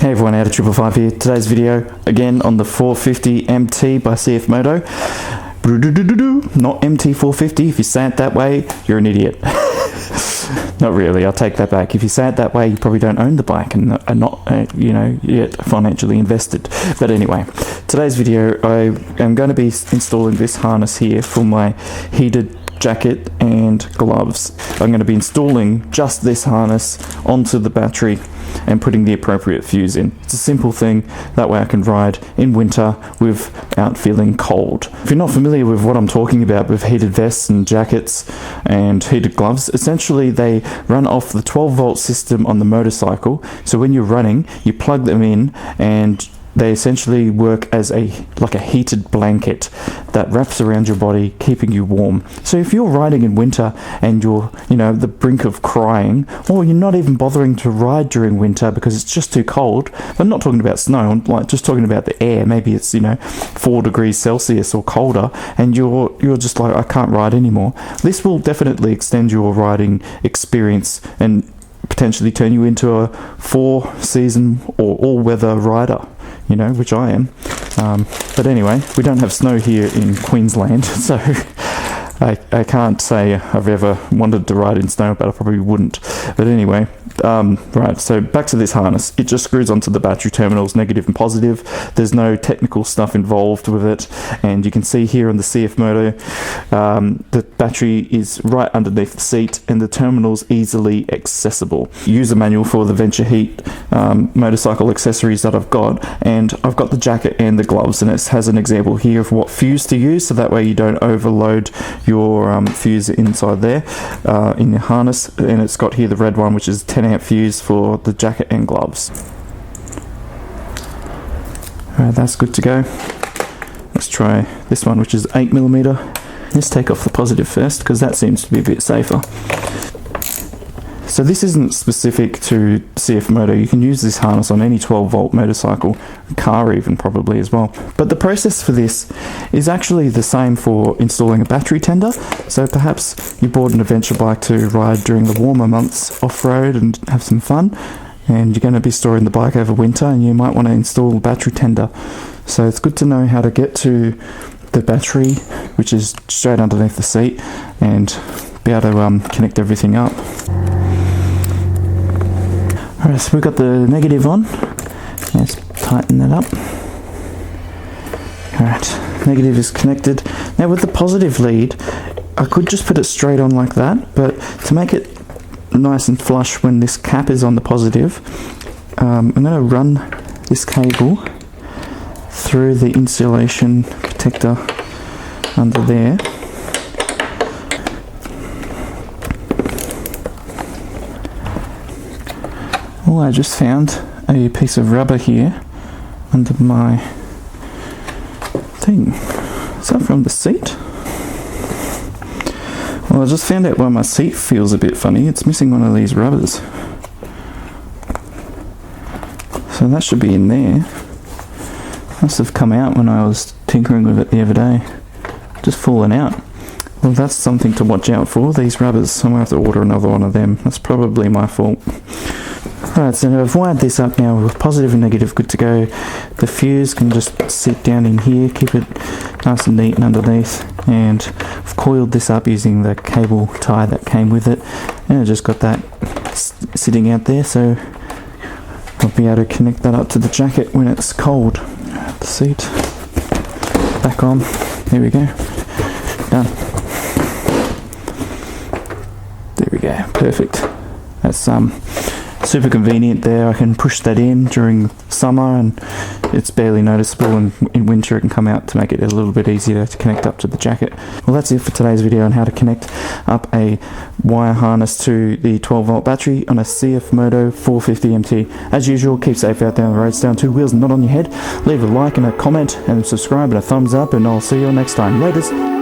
Hey everyone, out of 555 here. Today's video, again on the 450 MT by CFMOTO. Not MT450. If you say it that way, you're an idiot. Not really, I'll take that back. If you say it that way, you probably don't own the bike and are not, yet financially invested. But anyway, today's video, I am going to be installing this harness here for my heated jacket and gloves. I'm going to be installing just this harness onto the battery and putting the appropriate fuse in. It's a simple thing, that way I can ride in winter without feeling cold. If you're not familiar with what I'm talking about with heated vests and jackets and heated gloves, essentially they run off the 12-volt system on the motorcycle. So when you're running, you plug them in and they essentially work as like a heated blanket that wraps around your body, keeping you warm. So if you're riding in winter and you're, the brink of crying, or you're not even bothering to ride during winter because it's just too cold, I'm not talking about snow, I'm like just talking about the air. Maybe it's 4 degrees Celsius or colder, and you're just like, I can't ride anymore. This will definitely extend your riding experience and potentially turn you into a 4-season or all-weather rider, which I am. But anyway, we don't have snow here in Queensland, so I can't say I've ever wanted to ride in snow, but I probably wouldn't. But anyway, right, so back to this harness. It just screws onto the battery terminals, negative and positive. There's no technical stuff involved with it, and you can see here on the CFMOTO, the battery is right underneath the seat and the terminal's easily accessible. User manual for the Venture Heat motorcycle accessories that I've got, and I've got the jacket and the gloves, and it has an example here of what fuse to use, so that way you don't overload your fuse inside there in your harness. And it's got here the red one, which is 10 amp fuse for the jacket and gloves. Alright, that's good to go. Let's try this one, which is 8mm. Let's take off the positive first, because that seems to be a bit safer. So this isn't specific to CFMOTO. You can use this harness on any 12-volt motorcycle, car even probably as well. But the process for this is actually the same for installing a battery tender. So perhaps you bought an adventure bike to ride during the warmer months off-road and have some fun, and you're going to be storing the bike over winter, and you might want to install a battery tender. So it's good to know how to get to the battery, which is straight underneath the seat, and be able to connect everything up. Alright, so we've got the negative on. Let's tighten that up. Alright, negative is connected. Now with the positive lead, I could just put it straight on like that, but to make it nice and flush when this cap is on the positive, I'm going to run this cable through the insulation protector under there. Oh, I just found a piece of rubber here under my thing. Is that from the seat? Well, I just found out why my seat feels a bit funny. It's missing one of these rubbers. So that should be in there. Must have come out when I was tinkering with it the other day. Just fallen out. Well, that's something to watch out for, these rubbers. I'm going to have to order another one of them. That's probably my fault. Alright, so I've wired this up now with positive and negative good to go. The fuse can just sit down in here, keep it nice and neat and underneath, and I've coiled this up using the cable tie that came with it, and I just got that sitting out there, so I'll be able to connect that up to the jacket when it's cold. The seat back on, there we go, done. There we go, perfect. That's super convenient there. I can push that in during summer and it's barely noticeable, and in winter it can come out to make it a little bit easier to connect up to the jacket. Well, that's it for today's video on how to connect up a wire harness to the 12-volt battery on a CFMOTO 450 MT. As usual, keep safe out there on the road, stay on two wheels and not on your head. Leave a like and a comment and subscribe and a thumbs up, and I'll see you next time. Laters.